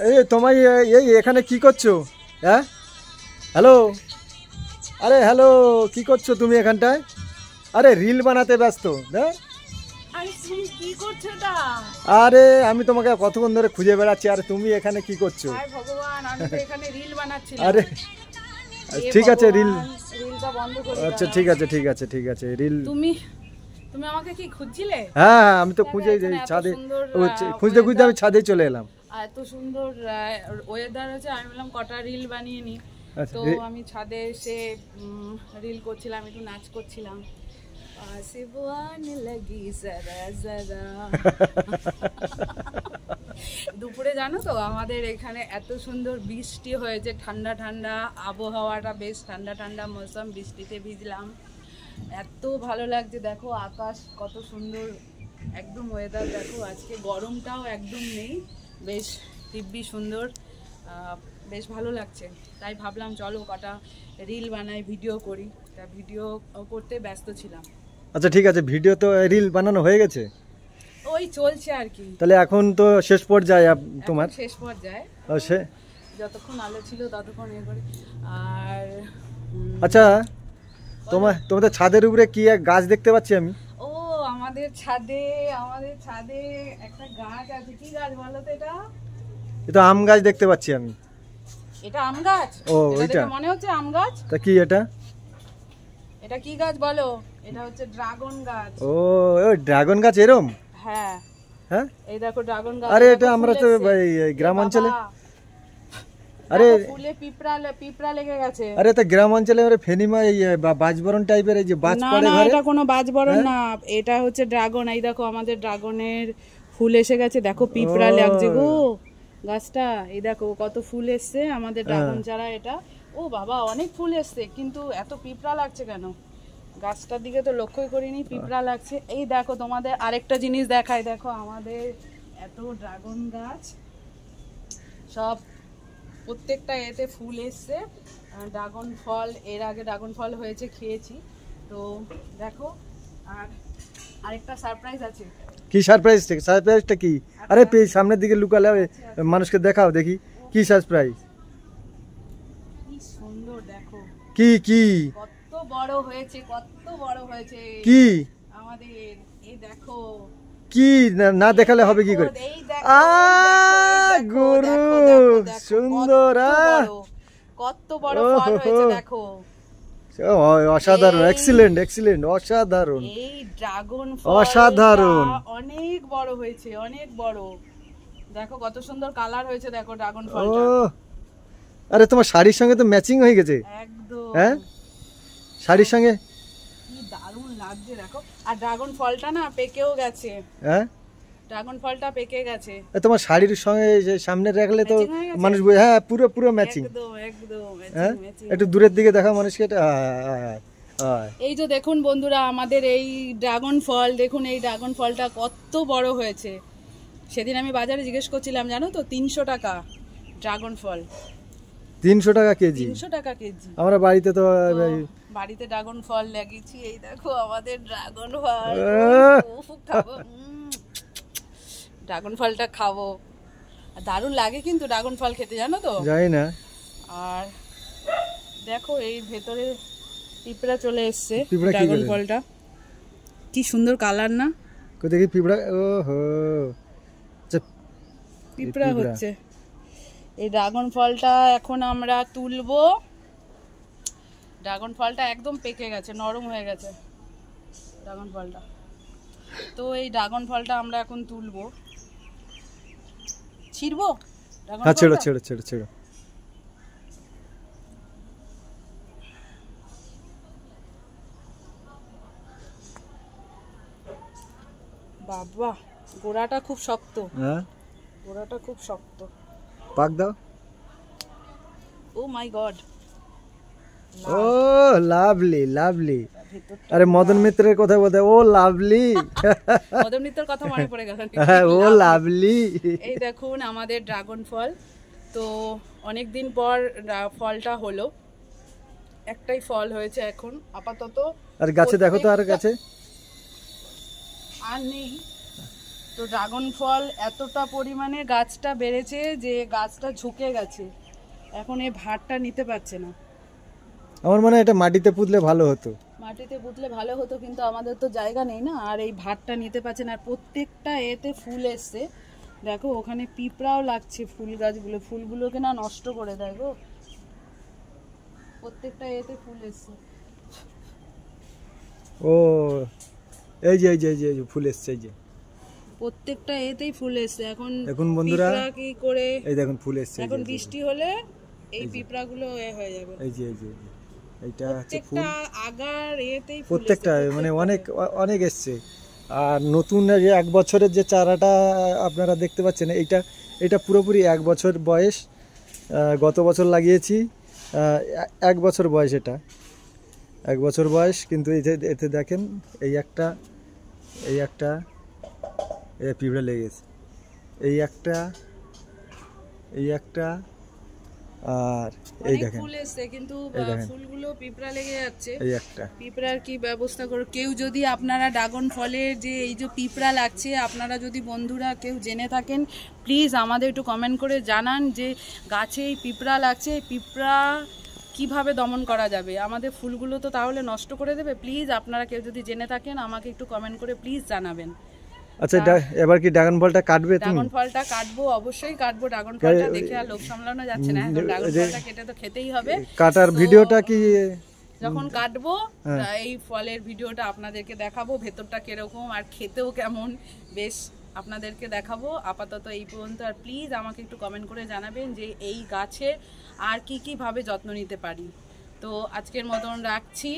এই তোমায় এই এখানে কি করছো? হ্যাঁ হ্যালো, আরে হ্যালো, কি করছো তুমি এখানটায়? আরে রিল বানাতে ব্যস্ত। হ্যাঁ আরে আমি তোমাকে কতক্ষণ ধরে খুঁজে বেড়াচ্ছি, আর তুমি এখানে কি করছো? আরে ঠিক আছে, রিলটা বন্ধ করে। আচ্ছা ঠিক আছে ঠিক আছে ঠিক আছে। রিল তুমি আমাকে কি খুঁজছিলে? হ্যাঁ হ্যাঁ, আমি তো খুঁজেই ছাদে খুঁজতে খুঁজতে আমি ছাদে চলে এলাম। এত সুন্দর ওয়েদার আছে, আমি বললাম কটা রিল বানিয়ে নি। তো আমি ছাদে এসে রিল করছিলাম, একটু নাচ করছিলাম। দুপুরে জানো তো আমাদের এখানে এত সুন্দর বৃষ্টি হয়েছে, ঠান্ডা ঠান্ডা আবহাওয়াটা, বেশ ঠান্ডা ঠান্ডা মৌসুম, বৃষ্টিতে ভিজলাম, এত ভালো লাগছে। দেখো আকাশ কত সুন্দর, একদম ওয়েদার দেখো, আজকে গরমটাও একদম নেই, বেশ দিব্যি সুন্দর, বেশ ভালো লাগছে। তাই ভাবলাম চলো কটা রিল বানাই, ভিডিও করি, তা ভিডিও করতে ব্যস্ত ছিলাম। আচ্ছা ঠিক আছে, ভিডিও তো রিল বানানো হয়ে গেছে, ওই চলছে আর কি। তাহলে এখন তো শেষ পর্যায়ে তোমার? শেষ পর্যায়ে, যতক্ষণ আলো ছিল ততক্ষণ এ করে। আর আচ্ছা তোমাদের ছাদের উপরে কি এক গাছ দেখতে পাচ্ছি আমি? ও আমাদের ছাদে একটা গাছ আছে। কি গাছ বলো তো? এটা আম গাছ দেখতে পাচ্ছি আমি। এটা আম গাছ? ও এটা মনে হচ্ছে আম গাছ। তা কি এটা কি গাছ বলো? এটা হচ্ছে ড্রাগন গাছ। ও ড্রাগন গাছ এরম? হ্যাঁ হ্যাঁ, এই দেখো ড্রাগন গাছ। আরে এটা আমরা তো গ্রাম অঞ্চলে, আরে ফুলে পিঁপড়া লেগে গেছে। আরে এটা গ্রাম অঞ্চলে ফেনিমা বাজবরণ টাইপের, এই যে বাজ পড়ে ঘরে। না এটা কোনো বাজবরণ না, এটা হচ্ছে ড্রাগন। এই দেখো আমাদের ড্রাগনের ফুল এসে গেছে, দেখো পিঁপড়া লাগছে গো গাছটা। এই দেখো কত ফুল এসছে আমাদের ড্রাগন চারা এটা। ও বাবা অনেক ফুল এসছে, কিন্তু এত পিঁপড়া লাগছে কেন? গাছটার দিকে তো লক্ষ্যই করিনি, পিঁপড়া লাগছে। এই দেখো তোমাদের আরেকটা জিনিস দেখাই, দেখো আমাদের এত ড্রাগন গাছ, সব প্রত্যেকটা এতে ফুল এসছে, ড্রাগন ফল। এর আগে ড্রাগন ফল হয়েছে, খেয়েছি। তো দেখো আর আরেকটা সারপ্রাইজ আছে। কি সারপ্রাইজটা কি? আরে সামনের দিকে লুকালে মানুষকে দেখাও দেখি, কি সারপ্রাইজ? কি সুন্দর দেখো, কি কত বড় হয়েছে, কি আমাদের। এই দেখো, কি না দেখালে হবে কি করে? গরু সুন্দর, কত বড় ফল হয়েছে দেখো, অসাধারণ, এক্সিলেন্ট, অসাধারণ। এই ড্রাগন ফল অসাধারণ, অনেক বড় হয়েছে, অনেক বড়। দেখো কত সুন্দর কালার হয়েছে, দেখো ড্রাগন ফলটা। আরে তোমার শাড়ির সঙ্গে তো ম্যাচিং হয়ে গেছে একদম। হ্যাঁ শাড়ির সঙ্গে কি দারুণ লাগছে দেখো। আর ড্রাগন ফলটা না পেকেও গেছে। হ্যাঁ ড্রাগন ফলটা পেকে গেছে। তোমার শাড়ির সঙ্গে সামনে রাখলে তো মানুষ, হ্যাঁ পুরো ম্যাচিং, একদম ম্যাচিং। একটু দূরের দিকে দেখা মানুষকে। এই যে দেখুন বন্ধুরা, আমাদের এই ড্রাগন ফল দেখুন, এই ড্রাগন ফলটা কত বড় হয়েছে। সেদিন আমি বাজারে জিজ্ঞেস করছিলাম, জানো তো 300 টাকা ড্রাগন ফল। 300 টাকা কেজি? 300 টাকা কেজি। আমরা বাড়িতে তো বাড়িতে ড্রাগন ফল লাগিয়েছি। এই দেখো আমাদের ড্রাগন ফল, খাবো ড্রাগন ফলটা, খাবো। দারুণ লাগে কিন্তু ড্রাগন ফল খেতে, জানো তো? জানি না। আর দেখো এই ভেতরে পিঁপড়া চলে এসছে। ড্রাগন ফলটা কি সুন্দর কালার না? দেখি পিঁপড়া, ওহো পিঁপড়া হচ্ছে। এই ড্রাগন ফলটা এখন আমরা তুলবো। ড্রাগন ফলটা একদম পেকে গেছে, নরম হয়ে গেছে ড্রাগন ফলটা। তো এই ড্রাগন ফলটা আমরা এখন তুলবো। ছিড়বো? হ্যাঁ ছেড়ো। বাবা গোড়াটা খুব শক্ত। হ্যাঁ গোড়াটা খুব শক্ত। পাক দাও। ও মাই গড, ও লাভলি। আরে মদন মিত্রের কথা বলতে, ও লাভলি। মদন মিত্রের কথা মনে পড়ে গেল। হ্যাঁ ও লাভলি। এই দেখুন আমাদের ড্রাগন ফল, তো অনেক দিন পর ফলটা হলো, একটাই ফল হয়েছে এখন আপাতত। আর গাছে দেখো তো, আর গাছে আর নেই। তো ড্রাগন ফল এতটা পরিমাণে গাছটা বেড়েছে যে গাছটা ঝুঁকে গেছে, এখন এই ভারটা নিতে পারছে না। আমার মনে হয় এটা মাটিতে পুঁতলে ভালো হতো। মাটিতে পুঁতলে ভালো হতো, কিন্তু আমাদের তো জায়গা নেই না, আর এই ভারটা নিতে পারছে না। আর প্রত্যেকটা এতে ফুল এসছে, দেখো ওখানে পিঁপড়াও লাগছে ফুল গাছগুলো, ফুলগুলোকে না নষ্ট করে দেয় গো। প্রত্যেকটা এতে ফুল এসছে। ও এই যে এই যে এই যে এই যে ফুল এসছে, এই যে প্রত্যেকটা এতেই ফুল এসছে। এখন বন্ধুরা কি করে, এই দেখুন ফুল এসছে। এখন বৃষ্টি হলে এই পিঁপড়াগুলো হয়ে যাবে। এই যে এই যে এইটা হচ্ছে ফুল, প্রত্যেকটা আগার এতেই ফুল প্রত্যেকটা মানে অনেক অনেক এসছে। আর নতুন যে 1 বছরের যে চারাটা আপনারা দেখতে পাচ্ছেন, এটা পুরোপুরি 1 বছর বয়স। গত বছর লাগিয়েছি, 1 বছর বয়স, এটা 1 বছর বয়স। কিন্তু এতে দেখেন এই একটা পিঁপড়ে লেগেছে, এই একটা আর এই দেখেন ফুল এসছে, কিন্তু ফুলগুলো পিঁপড়া লেগে যাচ্ছে। এই একটা পিঁপড়ার কি ব্যবস্থা করে কেউ যদি, আপনারা ড্রাগন ফলের যে এই যে পিঁপড়া লাগছে, আপনারা যদি বন্ধুরা কেউ জেনে থাকেন প্লিজ আমাদের একটু কমেন্ট করে জানান যে গাছে এই পিঁপড়া লাগছে, এই পিঁপড়া কিভাবে দমন করা যাবে। আমাদের ফুলগুলো তো তাহলে নষ্ট করে দেবে। প্লিজ আপনারা কেউ যদি জেনে থাকেন আমাকে একটু কমেন্ট করে প্লিজ জানাবেন। আচ্ছা, এবার কি ড্রাগন ফলটা কাটবে তুমি? ড্রাগন ফলটা কাটবো, অবশ্যই কাটবো। ড্রাগন ফলটা দেখে আর লোভ সামলানো যাচ্ছে না, ড্রাগন ফলটা কেটে তো খেতেই হবে। কাটার ভিডিওটা কি যখন কাটবো এই ফলের ভিডিওটা আপনাদেরকে দেখাবো, ভেতরটা কিরকম আর খেতেও কেমন বেশ আপনাদেরকে দেখাবো। আপাতত এই পর্যন্ত। আর প্লিজ আমাকে একটু কমেন্ট করে জানাবেন যে এই গাছে আর কি কি ভাবে যত্ন নিতে পারি। তো আজকের মতন রাখছি।